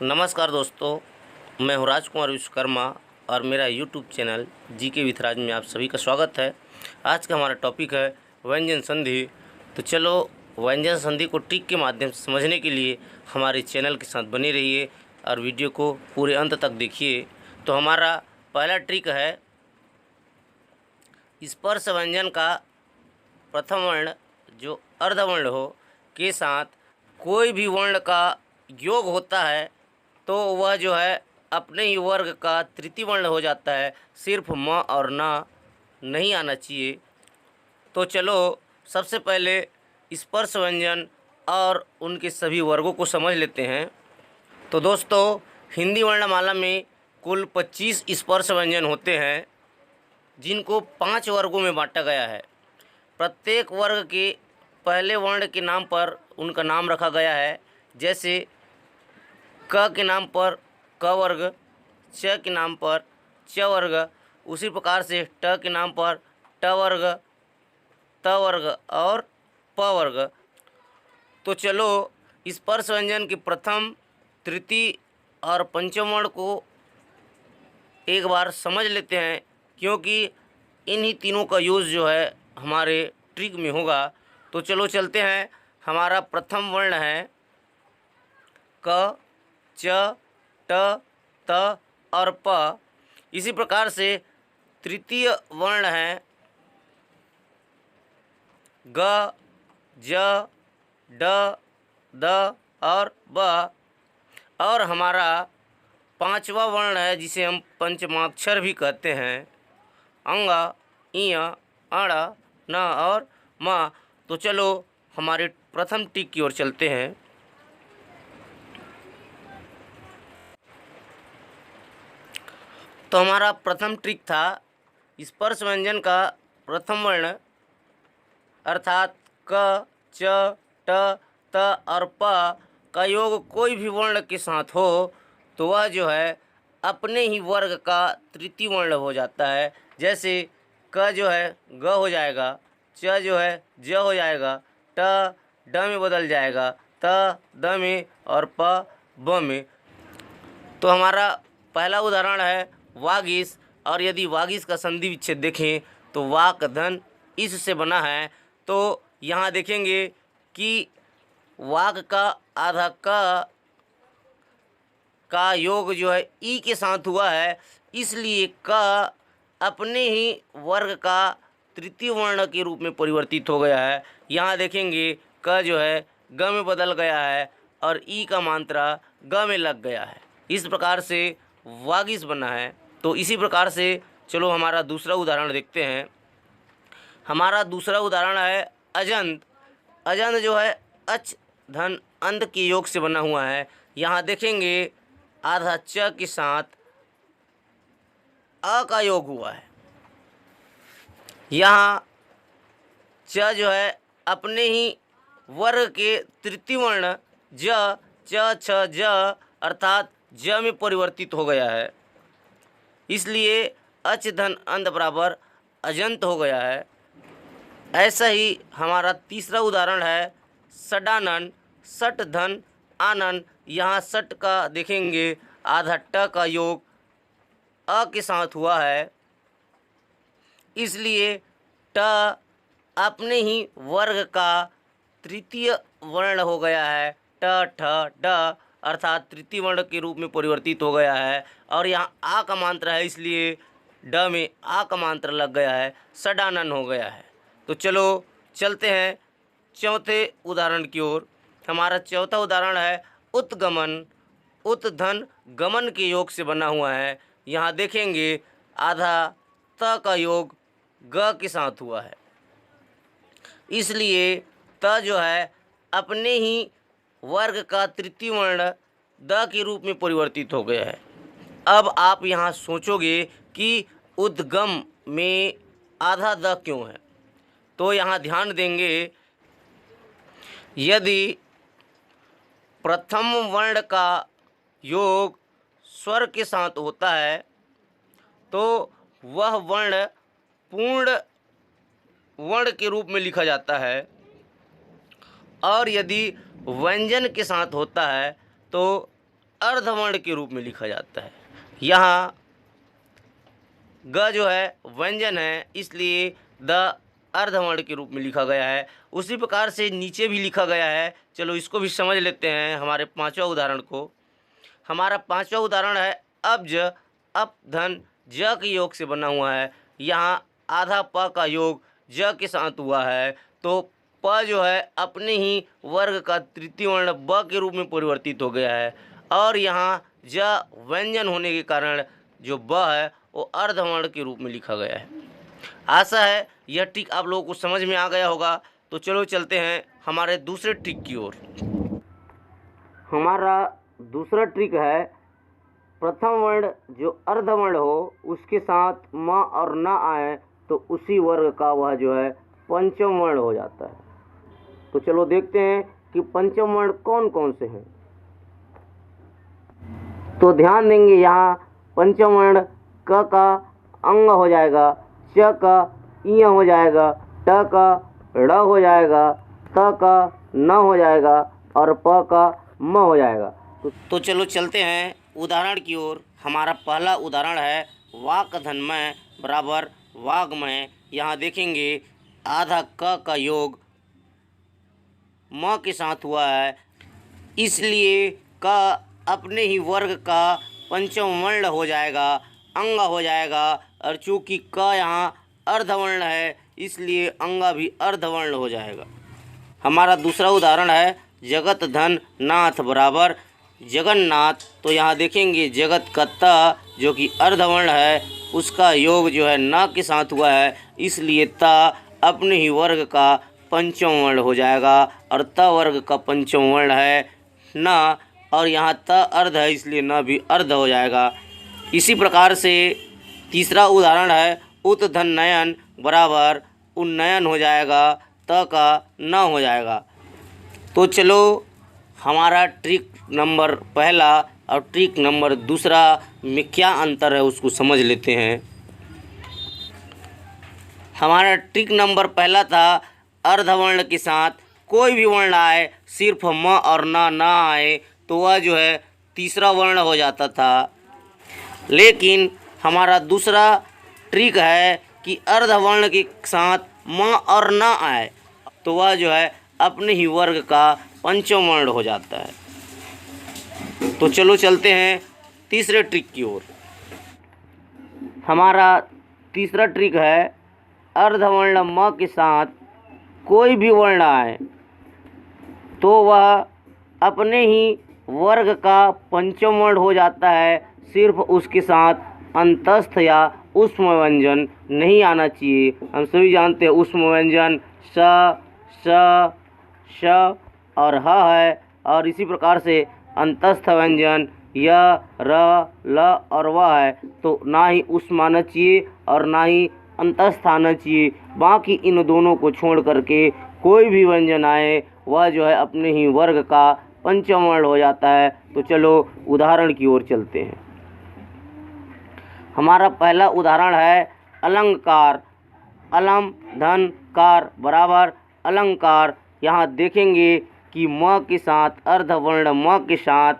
नमस्कार दोस्तों, मैं हूँ राजकुमार विश्वकर्मा और मेरा यूट्यूब चैनल जीके विथ राज में आप सभी का स्वागत है। आज का हमारा टॉपिक है व्यंजन संधि। तो चलो व्यंजन संधि को ट्रिक के माध्यम से समझने के लिए हमारे चैनल के साथ बने रहिए और वीडियो को पूरे अंत तक देखिए। तो हमारा पहला ट्रिक है स्पर्श व्यंजन का प्रथम वर्ण जो अर्धवर्ण हो के साथ कोई भी वर्ण का योग होता है तो वह जो है अपने ही वर्ग का तृतीय वर्ण हो जाता है। सिर्फ म और न नहीं आना चाहिए। तो चलो सबसे पहले स्पर्श व्यंजन और उनके सभी वर्गों को समझ लेते हैं। तो दोस्तों, हिंदी वर्णमाला में कुल 25 स्पर्श व्यंजन होते हैं जिनको 5 वर्गों में बांटा गया है। प्रत्येक वर्ग के पहले वर्ण के नाम पर उनका नाम रखा गया है। जैसे क के नाम पर क वर्ग, च के नाम पर च वर्ग, उसी प्रकार से ट के नाम पर ट वर्ग, त वर्ग और प वर्ग। तो चलो स्पर्श व्यंजन के प्रथम, तृतीय और पंचम वर्ण को एक बार समझ लेते हैं, क्योंकि इन्हीं तीनों का यूज़ जो है हमारे ट्रिक में होगा। तो चलो चलते हैं। हमारा प्रथम वर्ण है क, च, ट, त और प। इसी प्रकार से तृतीय वर्ण है ग, ज, ड, द और ब। और हमारा पांचवा वर्ण है जिसे हम पंचमाक्षर भी कहते हैं, अंग, इय, अण, न और म। तो चलो हमारे प्रथम ट्रिक की ओर चलते हैं। तो हमारा प्रथम ट्रिक था स्पर्श व्यंजन का प्रथम वर्ण अर्थात क, च, ट, त और प का योग कोई भी वर्ण के साथ हो तो वह जो है अपने ही वर्ग का तृतीय वर्ण हो जाता है। जैसे क जो है ग हो जाएगा, च जो है ज हो जाएगा, ट ड में बदल जाएगा, त द में और प ब में। तो हमारा पहला उदाहरण है वागीश। और यदि वागीश का संधि विच्छेद देखें तो वाक धन इस से बना है। तो यहाँ देखेंगे कि वाक का आधा का योग जो है ई के साथ हुआ है, इसलिए क अपने ही वर्ग का तृतीय वर्ण के रूप में परिवर्तित हो गया है। यहाँ देखेंगे क जो है ग में बदल गया है और ई का मात्रा ग में लग गया है। इस प्रकार से वागीश बना है। तो इसी प्रकार से चलो हमारा दूसरा उदाहरण देखते हैं। हमारा दूसरा उदाहरण है अजंत। अजंत जो है अच धन अंत के योग से बना हुआ है। यहाँ देखेंगे आधा च के साथ अ का योग हुआ है। यहाँ च जो है अपने ही वर्ग के तृतीय वर्ण ज, च, छ, ज अर्थात ज में परिवर्तित हो गया है, इसलिए अच धन अंत बराबर अजंत हो गया है। ऐसा ही हमारा तीसरा उदाहरण है षडानन। षट धन आनन। यहाँ षट का देखेंगे आधा ट का योग अ के साथ हुआ है, इसलिए ट अपने ही वर्ग का तृतीय वर्ण हो गया है। ट, ठ, ड अर्थात तृतीय वर्ण के रूप में परिवर्तित हो गया है। और यहाँ आ का मात्रा है, इसलिए ड में आ का मात्रा लग गया है, षडानन हो गया है। तो चलो चलते हैं चौथे उदाहरण की ओर। हमारा चौथा उदाहरण है उत्गमन। उत धन गमन के योग से बना हुआ है। यहाँ देखेंगे आधा त का योग ग के साथ हुआ है, इसलिए त जो है अपने ही वर्ग का तृतीय वर्ण द के रूप में परिवर्तित हो गया है। अब आप यहाँ सोचोगे कि उद्गम में आधा द क्यों है। तो यहाँ ध्यान देंगे, यदि प्रथम वर्ण का योग स्वर के साथ होता है तो वह वर्ण पूर्ण वर्ण के रूप में लिखा जाता है, और यदि व्यंजन के साथ होता है तो अर्धवर्ण के रूप में लिखा जाता है। यहाँ ग जो है व्यंजन है, इसलिए द अर्धवर्ण के रूप में लिखा गया है। उसी प्रकार से नीचे भी लिखा गया है। चलो इसको भी समझ लेते हैं हमारे पांचवा उदाहरण को। हमारा पांचवा उदाहरण है अब्ज, अप धन ज के योग से बना हुआ है। यहाँ आधा प का योग ज के साथ हुआ है, तो प जो है अपने ही वर्ग का तृतीय वर्ण ब के रूप में परिवर्तित हो गया है। और यहाँ ज व्यंजन होने के कारण जो ब है वो अर्धवर्ण के रूप में लिखा गया है। आशा है यह ट्रिक आप लोगों को समझ में आ गया होगा। तो चलो चलते हैं हमारे दूसरे ट्रिक की ओर। हमारा दूसरा ट्रिक है प्रथम वर्ण जो अर्धवर्ण हो उसके साथ म और न आए तो उसी वर्ग का वह जो है पंचम वर्ण हो जाता है। तो चलो देखते हैं कि पंचम वर्ण कौन कौन से हैं। तो ध्यान देंगे, यहाँ पंचम वर्ण क का अंग हो जाएगा, च का इ हो जाएगा, ट का ड़ हो जाएगा, त का न हो जाएगा और प का म हो जाएगा। तो चलो चलते हैं उदाहरण की ओर। हमारा पहला उदाहरण है वाक धनमय बराबर वाग्मय। यहाँ देखेंगे आधा क का योग म के साथ हुआ है, इसलिए क अपने ही वर्ग का पंचम वर्ण हो जाएगा, अंग हो जाएगा। और चूँकि क यहाँ अर्धवर्ण है इसलिए अंगा भी अर्धवर्ण हो जाएगा। हमारा दूसरा उदाहरण है जगत धन नाथ बराबर जगन्नाथ। तो यहाँ देखेंगे जगत का त जो कि अर्धवर्ण है उसका योग जो है न के साथ हुआ है, इसलिए त अपने ही वर्ग का पंचम वर्ण हो जाएगा और त वर्ग का पंचम वर्ण है न, और यहाँ त अर्ध है इसलिए न भी अर्ध हो जाएगा। इसी प्रकार से तीसरा उदाहरण है उत धन नयन बराबर उन्नयन हो जाएगा, त का न हो जाएगा। तो चलो हमारा ट्रिक नंबर पहला और ट्रिक नंबर दूसरा में क्या अंतर है उसको समझ लेते हैं। हमारा ट्रिक नंबर पहला था अर्धवर्ण के साथ कोई भी वर्ण आए, सिर्फ म और न आए तो वह जो है तीसरा वर्ण हो जाता था। लेकिन हमारा दूसरा ट्रिक है कि अर्धवर्ण के साथ म और न आए तो वह जो है अपने ही वर्ग का पंचम वर्ण हो जाता है। तो चलो चलते हैं तीसरे ट्रिक की ओर। हमारा तीसरा ट्रिक है अर्धवर्ण म के साथ कोई भी वर्ण आए तो वह अपने ही वर्ग का पंचम वर्ण हो जाता है, सिर्फ उसके साथ अंतस्थ या ऊष्म व्यंजन नहीं आना चाहिए। हम सभी जानते हैं ऊष्म व्यंजन स, श, श और ह है, और इसी प्रकार से अंतस्थ व्यंजन य, र, ल और व है। तो ना ही ऊष्म आना चाहिए और ना ही अंतस्थ आना चाहिए। बाकी इन दोनों को छोड़ करके कोई भी व्यंजन आए वह जो है अपने ही वर्ग का पंचम वर्ण हो जाता है। तो चलो उदाहरण की ओर चलते हैं। हमारा पहला उदाहरण है अलंकार, अलम धन कार बराबर अलंकार। यहाँ देखेंगे कि म के साथ अर्धवर्ण म के साथ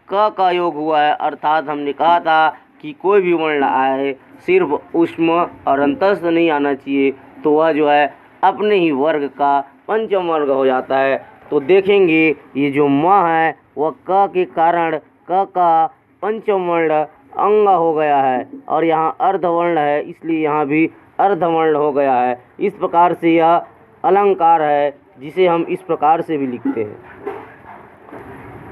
क का योग हुआ है, अर्थात हमने कहा था कि कोई भी वर्ण आए सिर्फ ऊष्म और अंतस्थ नहीं आना चाहिए, तो वह जो है अपने ही वर्ग का पंचम वर्ग हो जाता है। तो देखेंगे ये जो म है वह क के कारण क का पंचम वर्ण अंग हो गया है, और यहाँ अर्धवर्ण है इसलिए यहाँ भी अर्धवर्ण हो गया है। इस प्रकार से यह अलंकार है, जिसे हम इस प्रकार से भी लिखते हैं।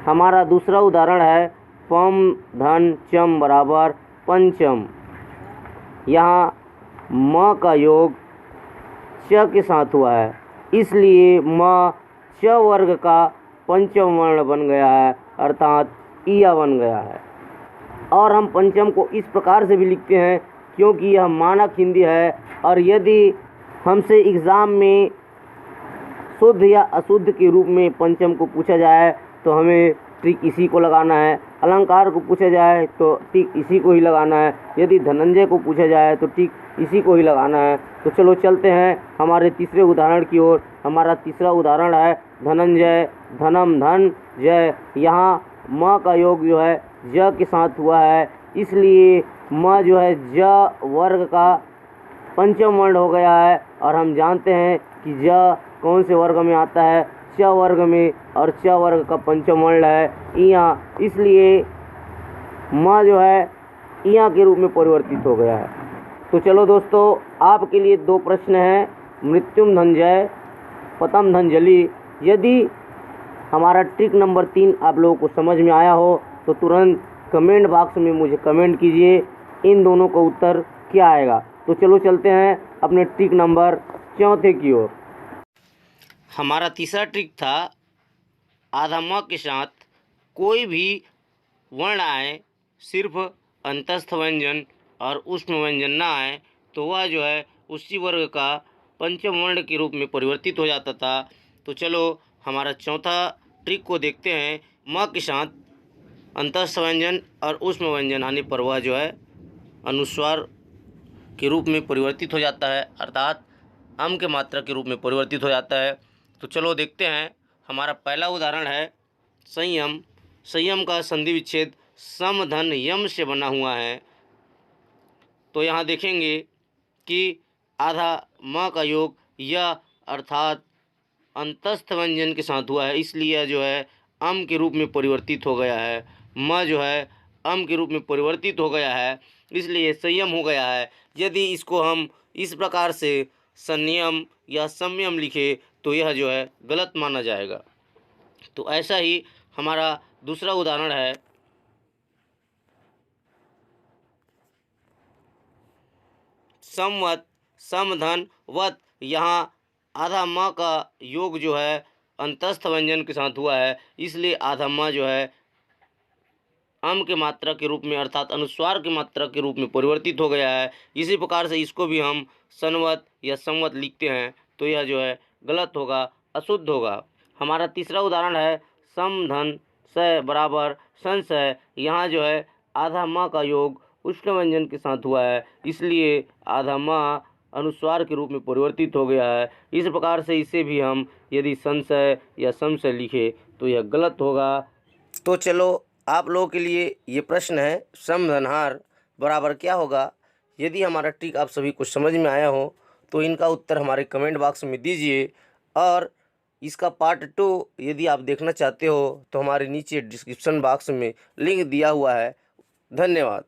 हमारा दूसरा उदाहरण है पम धन चम बराबर पंचम। यहाँ म का योग च के साथ हुआ है, इसलिए म च वर्ग का पंचम वर्ण बन गया है, अर्थात ईया बन गया है। और हम पंचम को इस प्रकार से भी लिखते हैं क्योंकि यह मानक हिंदी है, और यदि हमसे एग्ज़ाम में शुद्ध या अशुद्ध के रूप में पंचम को पूछा जाए तो हमें टिक इसी को लगाना है। अलंकार को पूछा जाए तो टिक इसी को ही लगाना है। यदि धनंजय को पूछा जाए तो टिक इसी को ही लगाना है। तो चलो चलते हैं हमारे तीसरे उदाहरण की ओर। हमारा तीसरा उदाहरण है धनंजय, धनम धन जय। यहाँ म का योग जो है ज के साथ हुआ है, इसलिए म जो है ज वर्ग का पंचम वर्ण हो गया है। और हम जानते हैं कि ज कौन से वर्ग में आता है, च वर्ग में, और च वर्ग का पंचम वर्ण है यहाँ, इसलिए म जो है यहाँ के रूप में परिवर्तित हो गया है। तो चलो दोस्तों, आपके लिए दो प्रश्न हैं, मृत्युम धनंजय पतम धनंजलि। यदि हमारा ट्रिक नंबर 3 आप लोगों को समझ में आया हो तो तुरंत कमेंट बॉक्स में मुझे कमेंट कीजिए, इन दोनों का उत्तर क्या आएगा। तो चलो चलते हैं अपने ट्रिक नंबर 4 की ओर। हमारा तीसरा ट्रिक था, आधा म के साथ कोई भी वर्ण आए, सिर्फ अंतस्थ व्यंजन और ऊष्म व्यंजन ना आए, तो वह जो है उसी वर्ग का पंचम वर्ण के रूप में परिवर्तित हो जाता था। तो चलो हमारा चौथा ट्रिक को देखते हैं। म के साथ अंतस्थ व्यंजन और ऊष्म व्यंजन आने पर वह जो है अनुस्वार के रूप में परिवर्तित हो जाता है, अर्थात अम के मात्रा के रूप में परिवर्तित हो जाता है। तो चलो देखते हैं। हमारा पहला उदाहरण है संयम। संयम का संधि विच्छेद सम धन यम से बना हुआ है। तो यहाँ देखेंगे कि आधा म का योग यह अर्थात अंतस्थ व्यंजन के साथ हुआ है, इसलिए जो है अम के रूप में परिवर्तित हो गया है। म जो है अम के रूप में परिवर्तित हो गया है, इसलिए संयम हो गया है। यदि इसको हम इस प्रकार से संयम या संयम लिखे तो यह जो है गलत माना जाएगा। तो ऐसा ही हमारा दूसरा उदाहरण है समवत समधन वत। यहाँ आधा म का योग जो है अंतस्थ व्यंजन के साथ हुआ है, इसलिए आधा म जो है अम के मात्रा के रूप में अर्थात अनुस्वार की मात्रा के रूप में परिवर्तित हो गया है। इसी प्रकार से इसको भी हम संवत या संवत लिखते हैं तो यह जो है गलत होगा, अशुद्ध होगा। हमारा तीसरा उदाहरण है समधन स बराबर संशय। यहाँ जो है आधा म का योग उष्ण व्यंजन के साथ हुआ है, इसलिए आधा म अनुस्वार के रूप में परिवर्तित हो गया है। इस प्रकार से इसे भी हम यदि संशय या संशय लिखे तो यह गलत होगा। तो चलो आप लोगों के लिए ये प्रश्न है, समधनहार बराबर क्या होगा। यदि हमारा ट्रिक आप सभी को समझ में आया हो तो इनका उत्तर हमारे कमेंट बॉक्स में दीजिए, और इसका पार्ट 2 यदि आप देखना चाहते हो तो हमारे नीचे डिस्क्रिप्शन बॉक्स में लिंक दिया हुआ है। धन्यवाद।